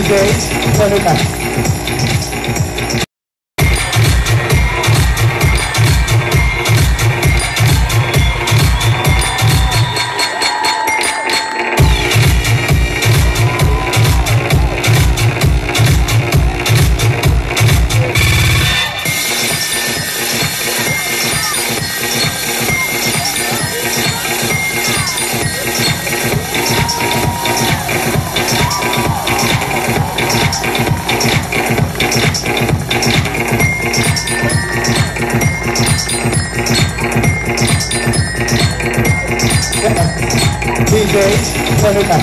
DJs, turn it up. DJs, turn it up.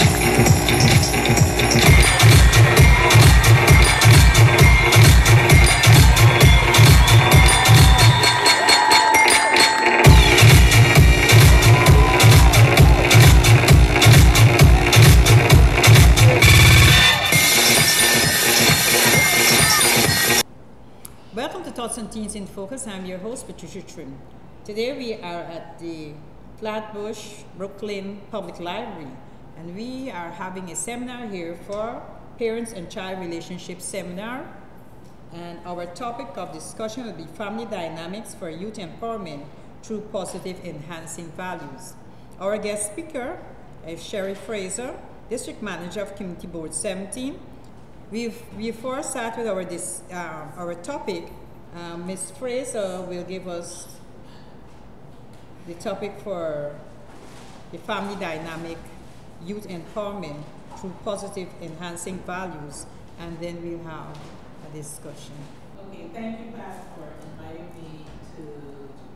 Welcome to Tots and Teens in Focus. I'm your host, Patricia Trim. Today we are at the Flatbush, Brooklyn Public Library, and we are having a seminar here for Parents and Child Relationship Seminar. And our topic of discussion will be family dynamics for youth empowerment through positive enhancing values. Our guest speaker is Sherry Fraser, District Manager of Community Board 17. Before start with our topic, Ms. Fraser will give us the topic for the family dynamic, youth empowerment through positive enhancing values, and then we'll have a discussion. Okay, thank you, Pat, for inviting me to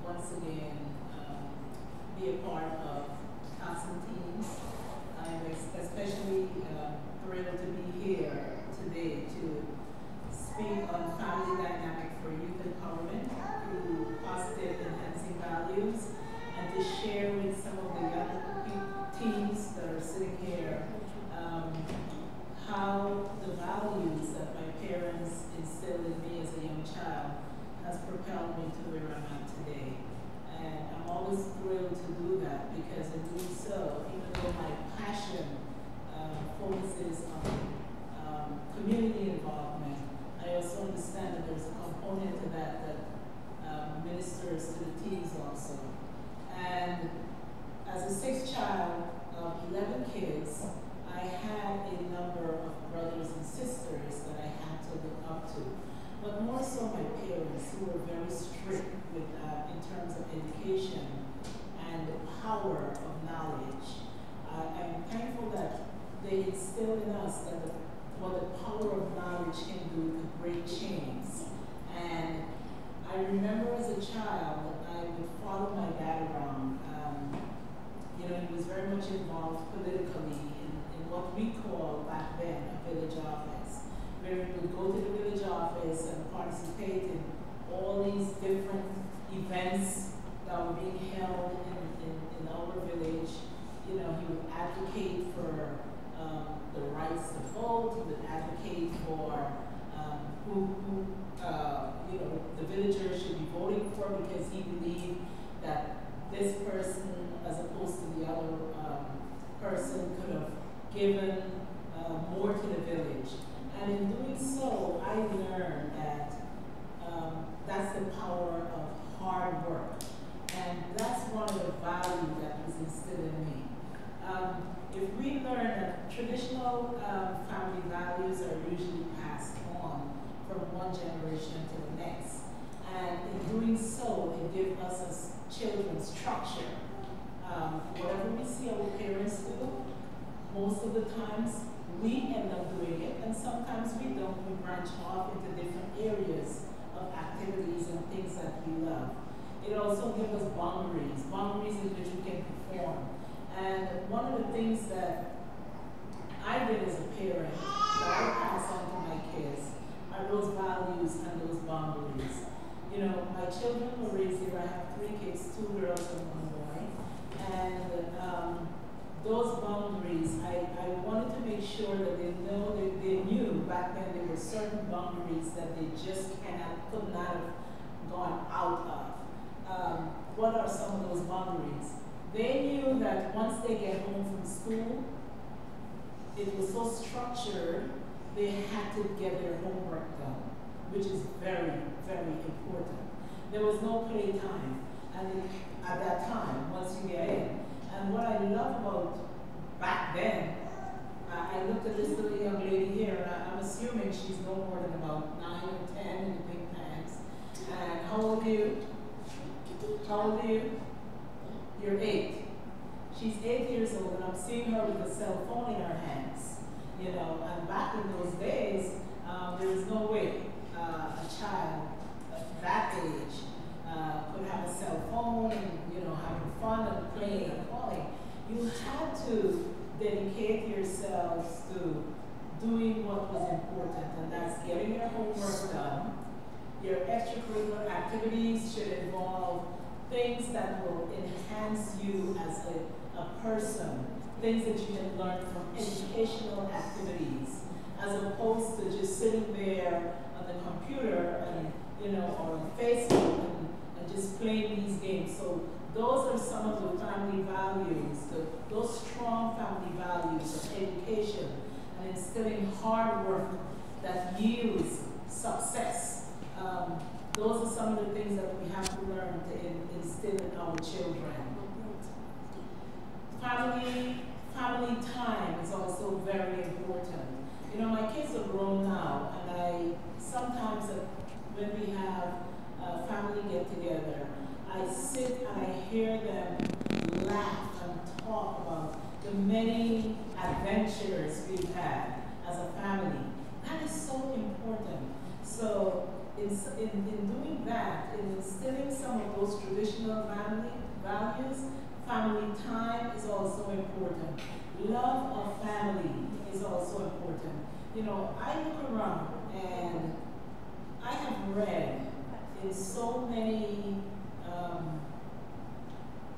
once again be a part of Tots and Teens. I'm especially thrilled to be here today to speak on family dynamic for youth empowerment through positive enhancing values, and to share with some of the young teens that are sitting here how the values that my parents instilled in me as a young child has propelled me to where I'm at today. And I'm always thrilled to do that, because in doing so, even though my passion focuses on community involvement, I also understand that there's a component to that that ministers to the teens also. And as a sixth child of 11 kids, I had a number of brothers and sisters that I had to look up to, but more so my parents, who were very strict with, in terms of education and the power of knowledge. I'm thankful that they instilled in us that what the power of knowledge can do to great change. And I remember as a child, I would follow my dad around. He was very much involved politically in what we call back then a village office, where we would go to the village office and participate in all these different events that were being held in our village. He would advocate for the rights to vote. He would advocate for who the villagers should be voting for, because he believed that this person, as opposed to the other person, could have given more to the village. And in doing so, I learned that that's the power of hard work. And that's one of the values that was instilled in me. If we learn that traditional family values are usually passed on from one generation to the next, and in doing so, it gives us as children structure. Whatever we see our parents do, most of the times we end up doing it, and sometimes we don't. We branch off into different areas of activities and things that we love. It also gives us boundaries in which we can perform. And one of the things that I did as a parent that I pass on to my kids are those values and those boundaries. My children were raised here. I have 3 kids, 2 girls and 1 boy. And those boundaries, I wanted to make sure that they knew back then there were certain boundaries that they just could not have gone out of. What are some of those boundaries? They knew that once they get home from school, it was so structured they had to get their homework done, which is very, very important. There was no playtime at that time, once you get in. And what I love about back then, I looked at this little young lady here, and I'm assuming she's no more than about 9 or 10 in the pink pants. And how old are you? How old are you? You're 8. She's 8 years old, and I'm seeing her with a cell phone in her hands. You know, and back in those days, there was no way a child at that age could have a cell phone and, you know, having fun and playing and calling. You had to dedicate yourselves to doing what was important, and that's getting your homework done. Your extracurricular activities should involve things that will enhance you as a person, things that you can learn from educational activities, as opposed to just sitting there on the computer and, you know, or on Facebook and just playing these games. So those are some of the family values, those strong family values of education and instilling hard work that yields success. Those are some of the things that we have to learn to instill in our children. Family time is also very important. You know, my kids are grown now, and I sometimes when we have a family get together, I sit and I hear them laugh and talk about the many adventures we've had as a family. That is so important. So in doing that, in instilling some of those traditional family values, family time is also important. Love of family is also important. You know, I look around and I have read in so many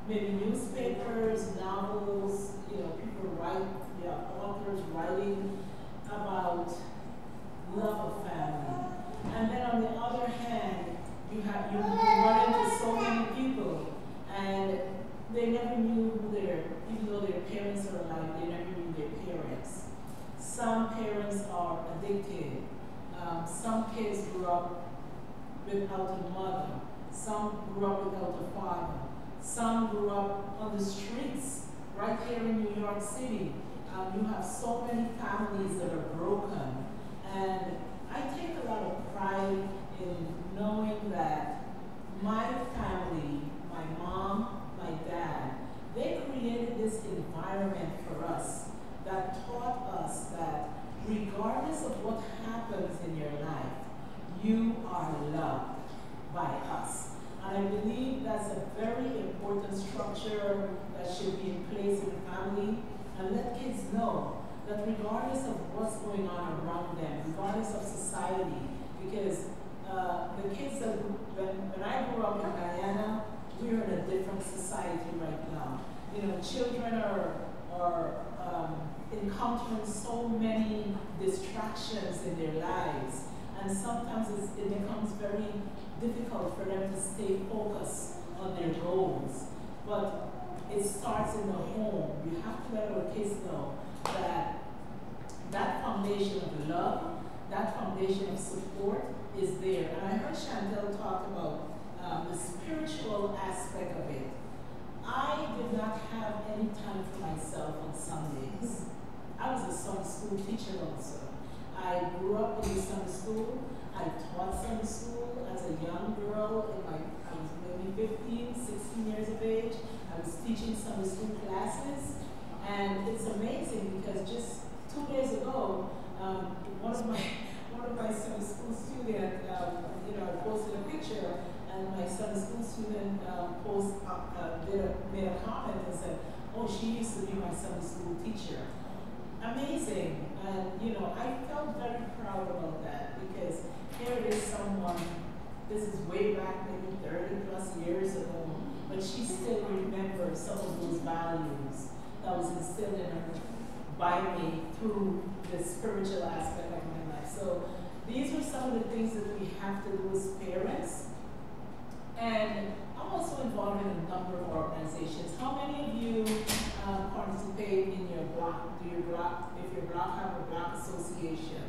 maybe newspapers, novels, you know, people write, authors writing about love of family. And then on the other hand, you run into so many people and they never knew who even though their parents are alive, they never knew their parents. Some parents are addicted. Some kids grew up without a mother. Some grew up without a father. Some grew up on the streets, right here in New York City. You have so many families that are broken. And I take a lot of pride in knowing that my family, my mom, my dad, they created this environment for us that taught us that regardless of what happens in your life, you are loved by us. And I believe that's a very important structure that should be in place in the family, and let kids know that regardless of what's going on around them, regardless of society, because the kids that, when I grew up in Guyana, we're in a different society right now. You know, children are encountering so many distractions in their lives, and sometimes it becomes very difficult for them to stay focused on their goals. But it starts in the home. You have to let our kids know that that foundation of love, that foundation of support is there. And I heard Chantel talk about the spiritual aspect of it. I did not have any time for myself on Sundays. I was a Sunday school teacher also. I grew up in the Sunday school. I taught Sunday school as a young girl. I was maybe 15, 16 years of age. I was teaching Sunday school classes. And it's amazing because just 2 days ago, one of my Sunday school students, you know, I posted a picture, and my Sunday school student made a comment and said, "Oh, she used to be my Sunday school teacher." Amazing, and you know, I felt very proud about that because here is someone. This is way back, maybe 30 plus years ago, but she still remembers some of those values that was instilled in her by me through the spiritual aspect of my life. So these were some of the things that we have to do as parents. And I'm also involved in a number of organizations. How many of you participate in your block? Do your block, if your block have a block association?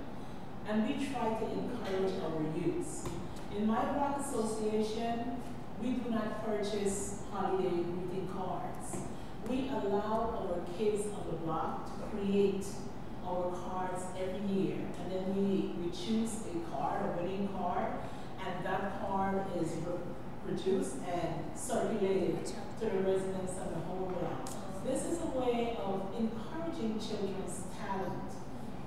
And we try to encourage our youths. In my block association, we do not purchase holiday greeting cards. We allow our kids on the block to create our cards every year. And then we choose a card, a winning card, and that card is produced and circulated to the residents of the whole block. This is a way of encouraging children's talent.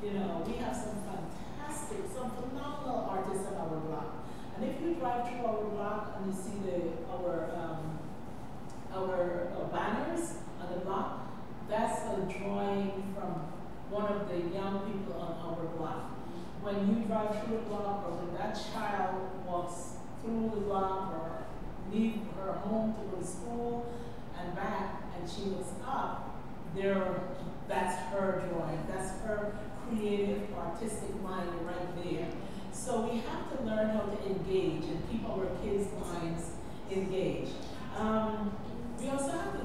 You know, we have some fantastic, some phenomenal artists on our block. And if you drive through our block and you see our banners on the block, that's a drawing from one of the young people on our block. When you drive through the block, or when that child walks through the block or leave her home to go to school and back, and she looks up, that's her drawing. That's her creative, artistic mind right there. So we have to learn how to engage and keep our kids' minds engaged. We also have to,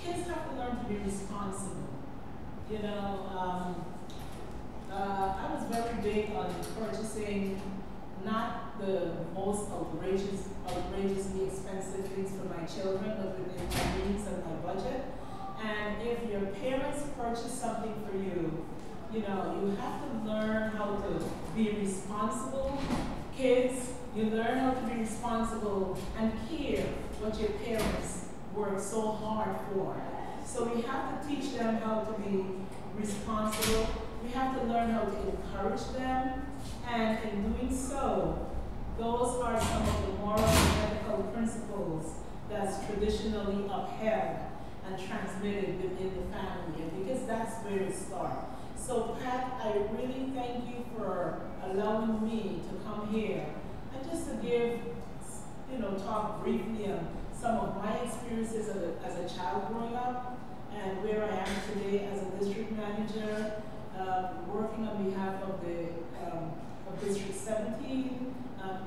kids have to learn to be responsible. You know, I was very big on purchasing not the most outrageously expensive things for my children, but within my means and my budget. And if your parents purchase something for you, you know, you have to learn how to be responsible. Kids, you learn how to be responsible and care what your parents work so hard for. So we have to teach them how to be responsible. We have to learn how to encourage them. And in doing so, those are some of the moral and ethical principles that's traditionally upheld and transmitted within the family, and because that's where it starts. So Pat, I really thank you for allowing me to come here and just to give, you know, talk briefly on some of my experiences as a child growing up and where I am today as a district manager, working on behalf of of District 17,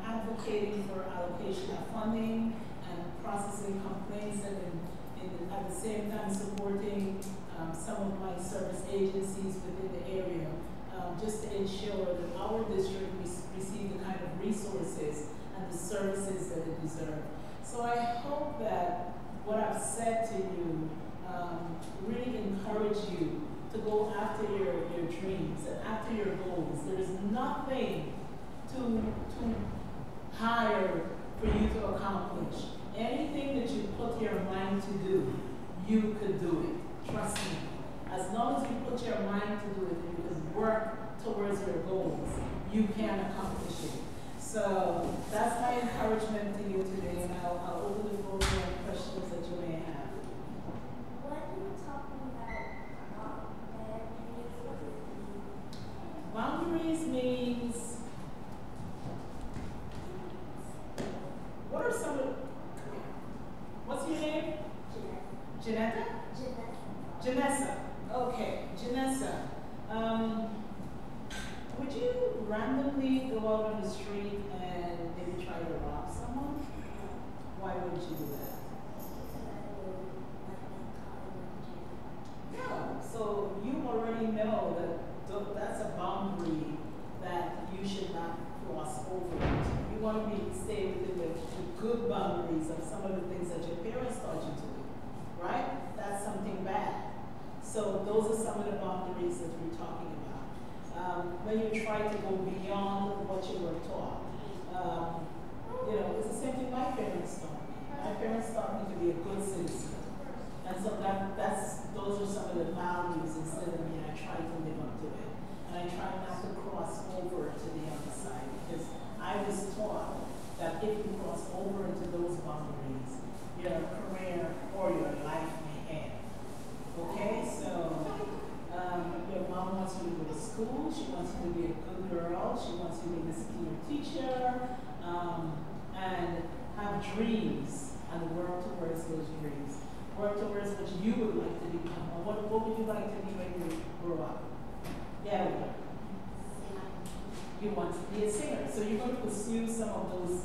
advocating for allocation of funding and processing complaints, and at the same time supporting some of my service agencies within the area, just to ensure that our district receive the kind of resources and the services that it deserves. So I hope that what I've said to you really encourage you to go after your dreams and after your goals. There is nothing too higher for you to accomplish. Anything that you put your mind to do, you could do it. Trust me. As long as you put your mind to do it and you can work towards your goals, you can accomplish it. So that's my encouragement to you today, and I'll open the floor for any questions that you may have. What are you talking about boundaries? Boundaries means, what are some of, what's your name? Janetta? Janessa. Okay, Janessa. Would you randomly go out on the street and maybe try to rob someone? Why would you do that? No. So you already know that that's a boundary that you should not cross over into. You want to stay within the good boundaries of some of the things that your parents taught you to do, right? That's something bad. So those are some of the boundaries that we're talking about. When you try to go beyond what you were taught, you know, it's the same thing my parents taught me. My parents taught me to be a good citizen. And so those are some of the values instead of me. I try to live up to it. And I try not to cross over to the other side, because I was taught that if you cross over into those boundaries, your career or your life may end. Okay, so your mom wants you to go to school, she wants you to be a good girl, she wants you to listen to your teacher, and have dreams and work towards those dreams. Work towards what you would like to become. Or what would you like to be when you grow up? Yeah, you want to be a singer. So you're going to pursue some of those,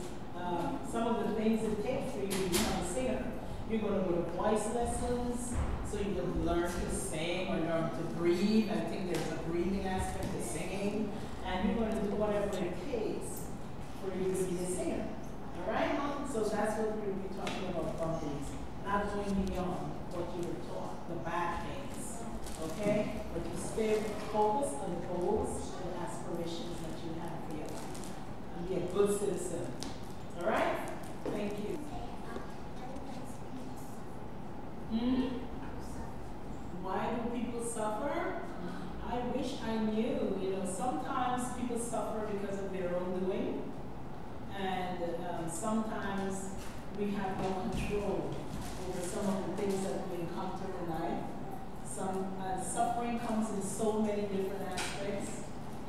some of the things it takes for you to become a singer. You're going to go to voice lessons, so you can learn to sing or learn to breathe. I think there's a breathing aspect to singing. and you're going to do whatever it takes for you to be a singer. All right? So that's what we'll be talking about boundaries, not going beyond what you were taught, the bad things. Okay? But you stay focused on the goals and aspirations that you have for your life. And be a good citizen. All right? Thank you. Why do people suffer? I wish I knew. You know, sometimes people suffer because of their own doing, and sometimes we have no control over some of the things that we encounter in life. Suffering comes in so many different aspects.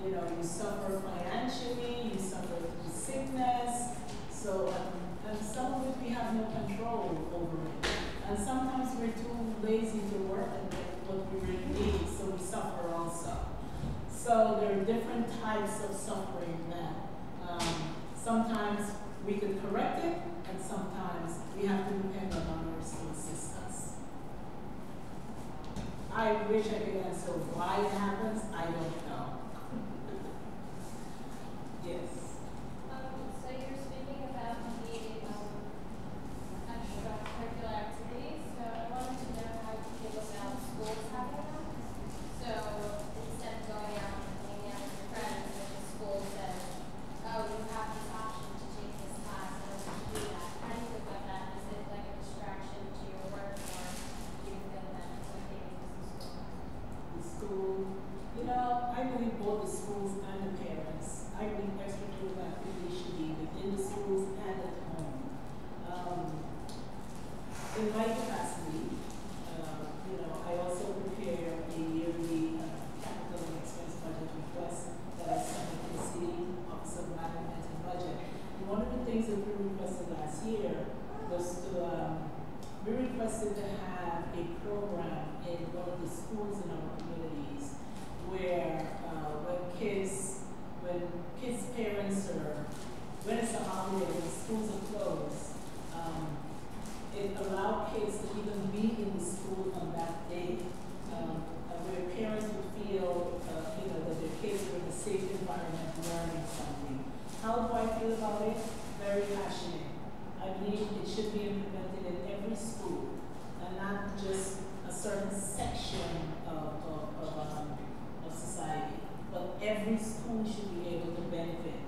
You know, you suffer financially, you suffer through sickness. So, and some of it we have no control over it. And sometimes we're too lazy to work and get what we really need, so we suffer also. So there are different types of suffering that sometimes we could correct it, and sometimes we have to depend on others to assist us. I wish I could answer why it happens. I don't know. Yes. So you're speaking about the extracurricular activities. So I wanted to know how you feel about schools having them. So instead of going out and hanging out with your friends, if the school says, "Oh, you have this option to take this class," and I want to do that. How do you feel about that? Is it like a distraction to your work, or do you feel that it's okay because the school? You know, I believe both the schools and the parents. I believe extracurricular activities should be within the schools and at home. In my capacity, you know, I also prepare a yearly capital and expense budget request that I submit to the City Office of Management and Budget. And one of the things that we requested last year was to, we requested to have a program in one of the schools in our communities where when kids' parents are, when it's a holiday, when schools are closed, it allowed kids to even be in the school on that day, where parents would feel, you know, that their kids are in a safe environment learning something. How do I feel about it? Very passionate. I believe it should be implemented in every school, and not just a certain section of society. But every school should be able to benefit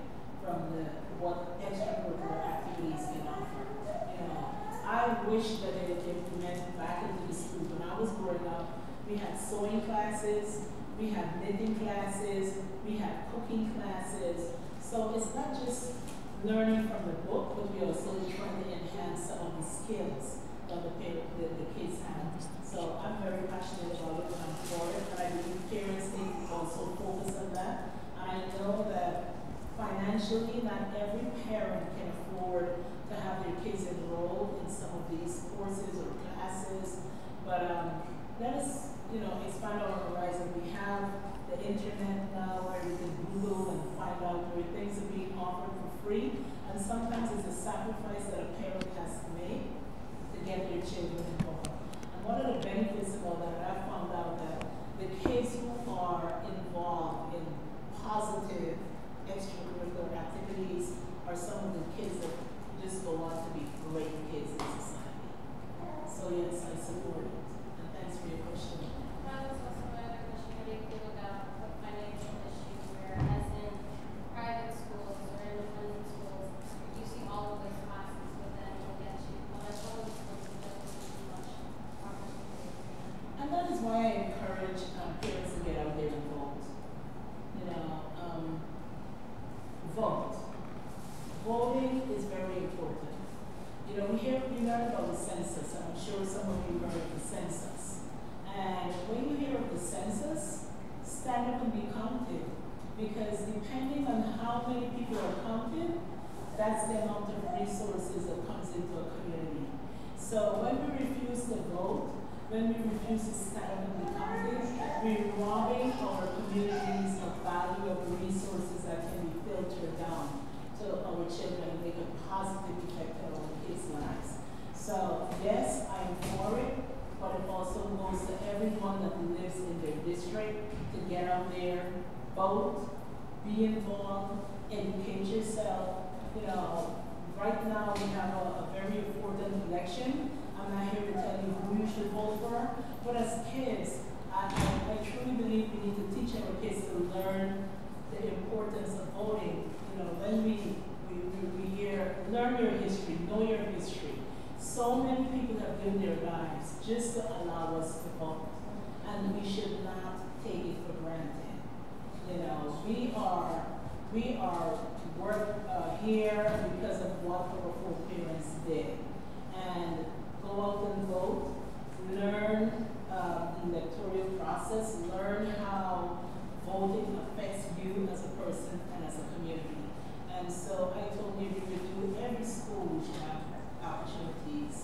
from what extracurricular activities can offer. You know, I wish that it implemented back into the school. When I was growing up, we had sewing classes, we had knitting classes, we had cooking classes. So it's not just learning from the book, but we also trying to enhance some of the skills that the kids have. So I'm very passionate about it and I'm for it, and I believe parents need to also focus on that. And I know that financially, not every parent can afford to have their kids enrolled in some of these courses or classes. But let us, you know, expand our horizon. We have the internet now where you can Google and find out where things are being offered for free. And sometimes it's a sacrifice that a parent has to make to get their children involved. And one of the benefits about that, I found out that the kids who are involved in positive extracurricular activities are some of the kids that just go on to be great kids in society. So yes, I support it. And thanks for your question. That was also my other question. How do you feel about the financial issues where, as in private schools or independent schools, you see all of those classes, but then you'll get to public schools and doesn't too much opportunity. And that is why I encourage parents to get out there and vote. You know, vote. Voting is very important. You know, we learn about the census, and I'm sure some of you heard of the census. And when you hear of the census, stand up and be counted. Because depending on how many people are counted, that's the amount of resources that comes into a community. So when we refuse to vote, when we refuse to stand up and be counted, we're robbing our communities of value of resources that can be filtered down to our children and make a positive effect on our kids' lives. So yes, I'm for it, but it also goes to everyone that lives in their district to get out there, vote, be involved, educate yourself. You know, right now we have a very important election. I'm not here to tell you who you should vote for, but as kids, I truly believe we need to teach our kids to learn the importance of voting. You know, when we hear, learn your history, know your history. So many people have given their lives just to allow us to vote, and we should not take it for granted. You know, we are here because of what our foreparents did, and go out and vote, learn the electoral process, learn how voting affects you as a person and as a community. And so I totally agree with you. Every school should have opportunities,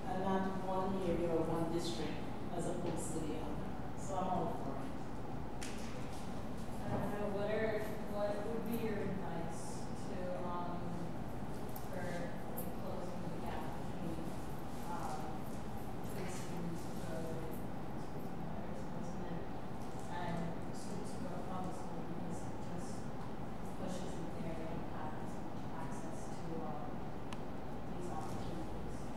and not one area or one district as opposed to the other. So I'm all for it. I don't know, what would be your advice to, for like closing the gap between, students who go to and students who go to public school, because it just pushes them there, they don't have as much access to, these opportunities.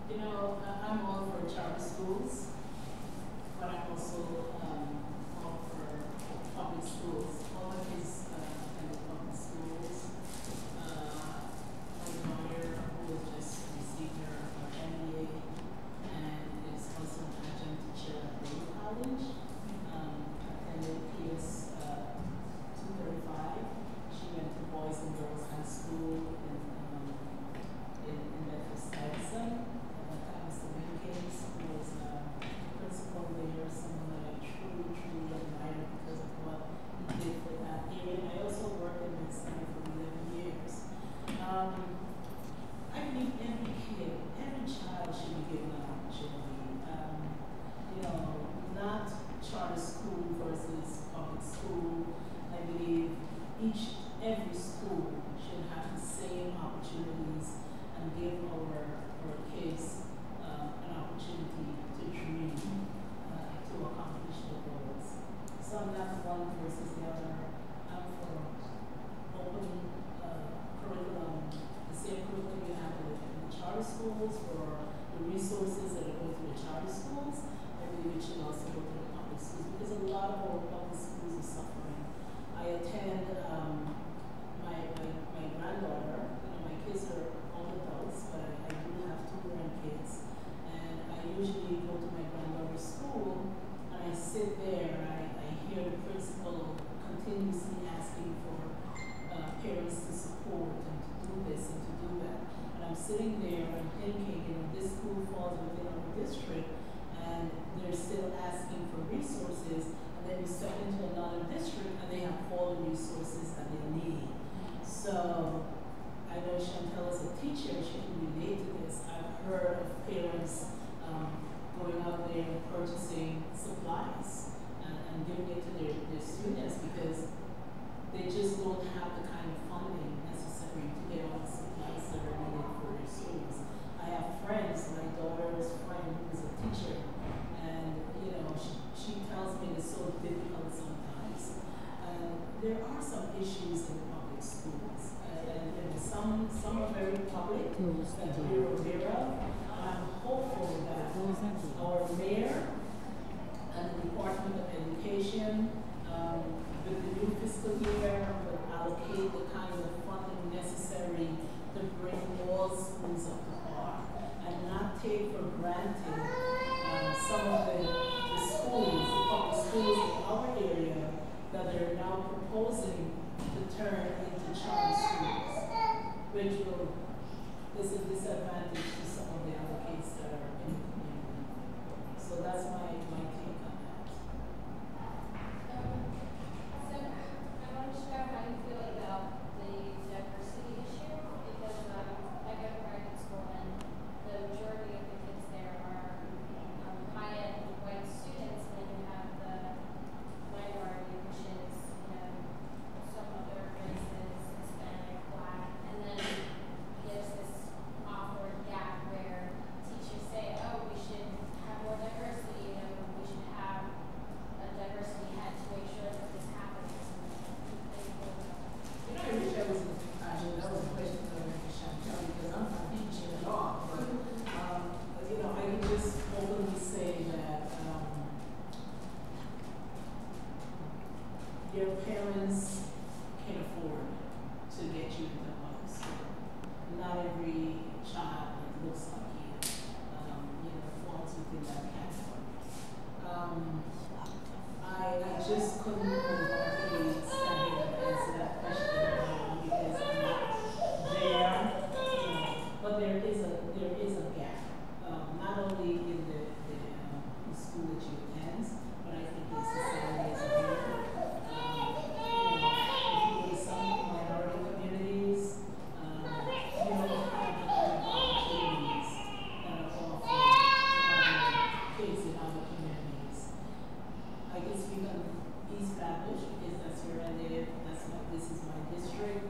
You know, I'm all for charter schools, but I'm also all for public schools. All my kids attend public schools. My daughter, who just received her MBA and is also an adjunct teacher at Prmo College, attended PS 235. She went to Boys and Girls High School in Bedford-Stuyvesant. Mr. Winkins, who was principal there, someone that I truly, truly admire because of what he did for that area. I also worked in Midsummer for 11 years. I believe every kid, every child should be given an opportunity. You know, not charter school versus public school. I believe every school should have the same opportunities and give our kids an opportunity to dream, to accomplish the goals. So I'm not one versus the other. I'm for open curriculum, the same curriculum you have in the charter schools, for the resources that are going to the charter schools. I believe it should also go to the public schools because a lot of our public schools are suffering. I attend my granddaughter. You know, my kids are all adults, but I do have 2 grandkids. And I usually go to my granddaughter's school, and I sit there, and I hear the principal continuously asking for parents to support and to do this and to do that. And I'm sitting there and thinking, you know, this school falls within our district, and they're still asking for resources, and then you step into another district, and they have all the resources that they need. So I know Chantel as a teacher, she can relate to this. I've heard of parents going out there and purchasing supplies and giving it to their students because they just don't have the kind of funding necessary to get all the supplies that are needed for their students. I have friends, my daughter's friend who's a teacher, and you know, she tells me it's so difficult sometimes. There are some issues in public schools, and some are very public that we're aware of. I'm hopeful that our mayor and the Department of Education, with the new fiscal year, will allocate the kind of funding necessary to bring all schools up to par and not take for granted some of the schools, the public schools in our area that they're now proposing to turn into charter schools, which is a disadvantage to some of the other kids that are in the community. So that's my take on that. So I want to share how you feel about the diversity issue because I go to private school and the majority of the kids there are high-end white students, and then you have the minority, which is some other races, Hispanic, Black, and then there's this awkward gap parents can afford to get you into public school. Not every child that looks like you know, falls within that category. I just couldn't wholeheartedly stand here and answer that question because I'm not there, you know, but there is a gap, not only in the school that you attend, but I think in society as a whole. You know, if you go to some minority communities, you don't have the kind of opportunities that are offered to kids in other communities. I can speak on East Baptist because that's where I live. This is my district.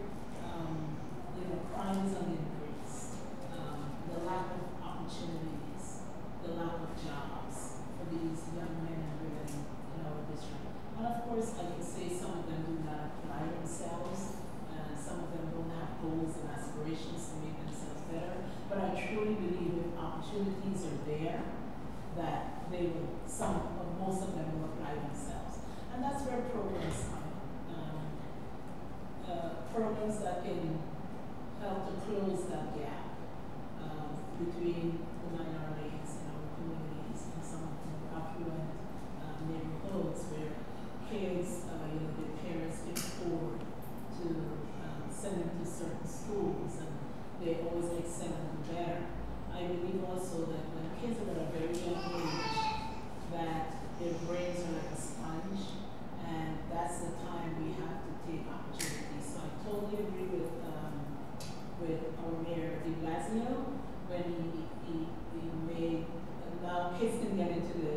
You know, crime is on the increase. The lack of opportunities, the lack of jobs for these young men and women in our district. And of course, I can say some of them do not apply themselves, and some of them don't have goals and aspirations to make themselves better. But I truly believe if opportunities are there, that they will, most of them will apply themselves. And that's where programs come in. Programs that can help to close that gap between the minorities in our communities and some of the more affluent neighborhoods where kids, you know, their parents can afford to send them to certain schools and they always excel and do better. I believe also that when kids are at a very young age, that their brains are like a sponge, and that's the time we have to take opportunities. So I totally agree with our Mayor de Blasio when he made, now kids can get into the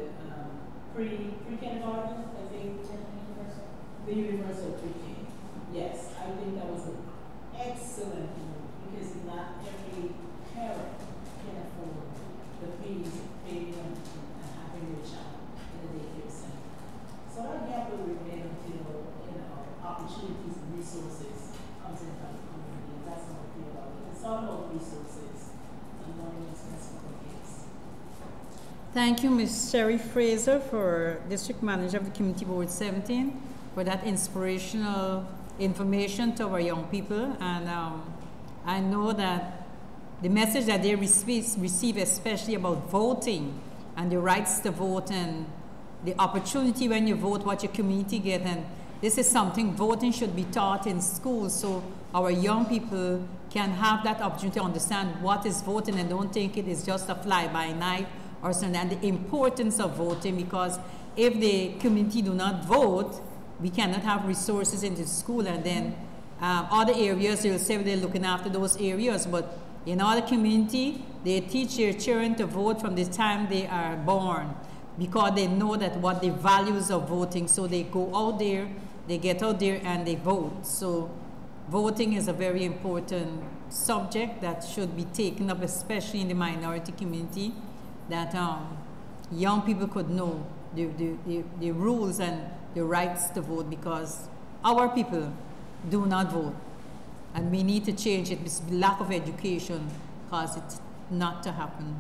pre-kindergarten, I think, the universal pre-K. Yes, I think that was an excellent move because not every parent can afford the fees of paying them and having their child in the daycare center. So that gap will remain until, you know, opportunities and resources comes in from the community, and that's how I feel about it. It's all about resources and learning what's best for the kids. Thank you, Ms. Sherry Fraser, for District Manager of the Community Board 17, for that inspirational information to our young people. And I know that the message that they receive, especially about voting and the rights to vote and the opportunity when you vote, what your community get, and this is something voting should be taught in schools so our young people can have that opportunity to understand what is voting and don't think it is just a fly-by-night or something, and the importance of voting, because if the community do not vote, we cannot have resources in the school, and then other areas, they'll say they're looking after those areas, but in our community, they teach their children to vote from the time they are born because they know that what the values of voting, so they go out there, they get out there and they vote. So voting is a very important subject that should be taken up, especially in the minority community, that young people could know the rules and the rights to vote, because our people do not vote. And we need to change it. It's lack of education cause it not to happen.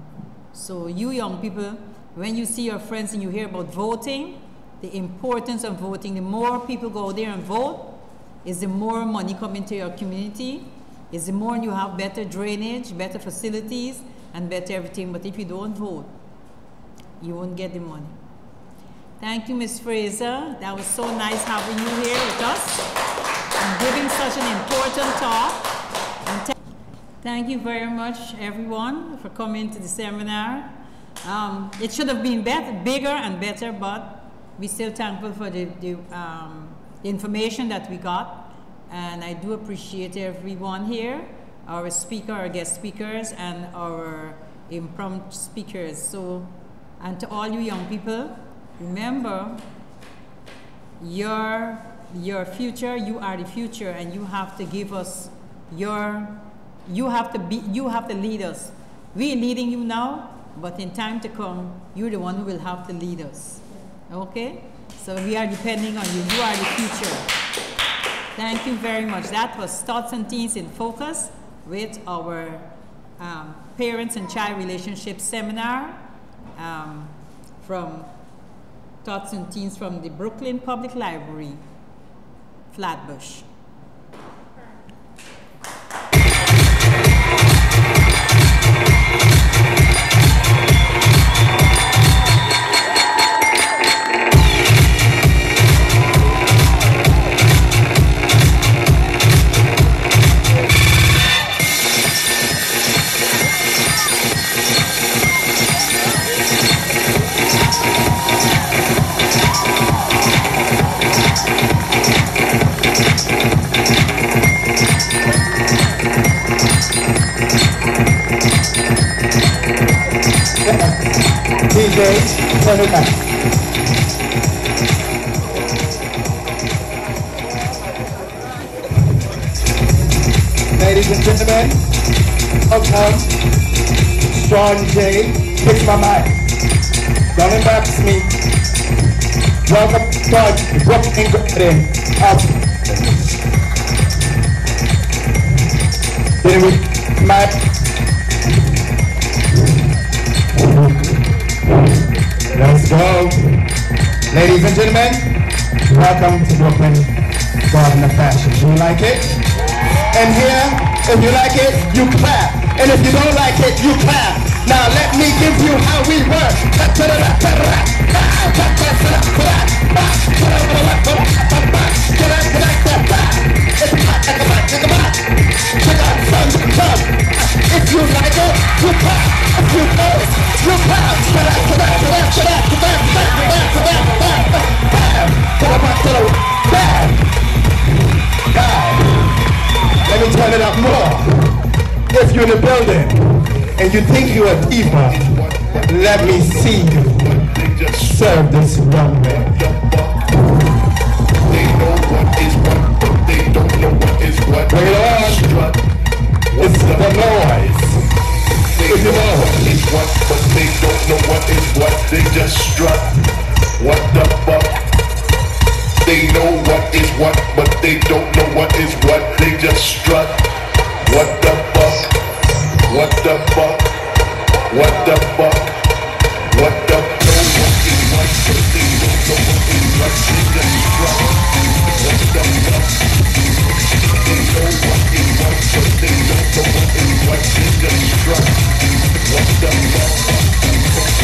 So you young people, when you see your friends and you hear about voting, the importance of voting, the more people go out there and vote, is the more money coming to your community, is the more you have better drainage, better facilities, and better everything. But if you don't vote, you won't get the money. Thank you, Ms. Fraser. That was so nice having you here with us and giving such an important talk. And thank you very much, everyone, for coming to the seminar. It should have been bigger and better, but we're still thankful for the information that we got. And I do appreciate everyone here, our speaker, our guest speakers, and our impromptu speakers. So, and to all you young people, remember, your future, you are the future, and you have to give us you have to lead us. We're leading you now, but in time to come, you're the one who will have to lead us. Okay? So we are depending on you. You are the future. Thank you very much. That was Tots and Teens in Focus with our Parents and Child Relationship Seminar from Tots and Teens from the Brooklyn Public Library. Flatbush. DJ, turn it up. Ladies and gentlemen, welcome. Strong J, kiss my mic. Don't embarrass me. Welcome, Tots, Brooklyn Garden. Then we mic. Let's go. Ladies and gentlemen, welcome to Brooklyn Garden of Fashion. Do you like it? And here, if you like it, you clap. And if you don't like it, you clap. Now let me give you how we work. If you like it, you clap. If you don't, you clap. Let me turn it up more. If you're in the building and you think you're a diva, let me see you serve this runway. They know what is what, but they don't know what is what. Bring it on. It's the noise. They know what is what, but they don't know what is what. They just strut. What the fuck? They know what is what, but they don't know what is what. They just strut. What the fuck? What the fuck? What the fuck? What the fuck? Know what is what, but they don't know what is what. They just strut. What the fuck? They know what is what, but they don't know what is what. They just strut. What the fuck?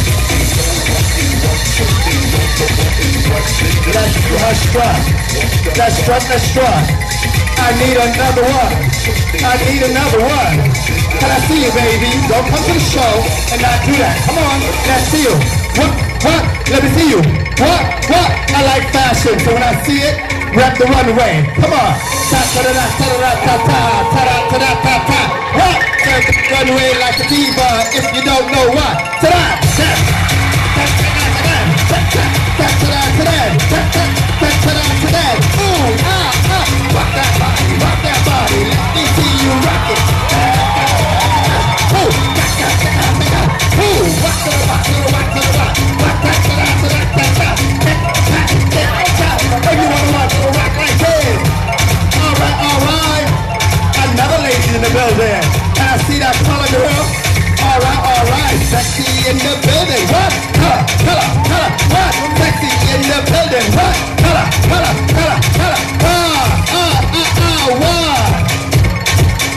They know what is what, but they don't know what is what. They just strut. Let's strut. I need another one. I need another one. Can I see you, baby? Don't come to the show and not do that. Come on, let's see you. What? Let me see you. What? I like fashion, so when I see it, rep the runway. Come on. Ta-ta-da-da-ta-da-da-ta-ta-ta-ta-ta-ta. What? Serve the runway like a diva if you don't know what. Rock that body, let me see you rock it. If you wanna rock like this. Alright. Another lady in the building. And I see that color girl. Alright. Sexy in the building. What? Color. What? Sexy in the building. What? Color.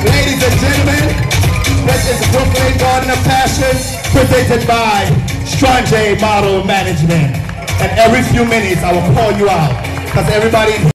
Ladies and gentlemen, this is Brooklyn Garden of Fashion presented by Strong J Model Management. And every few minutes I will call you out because everybody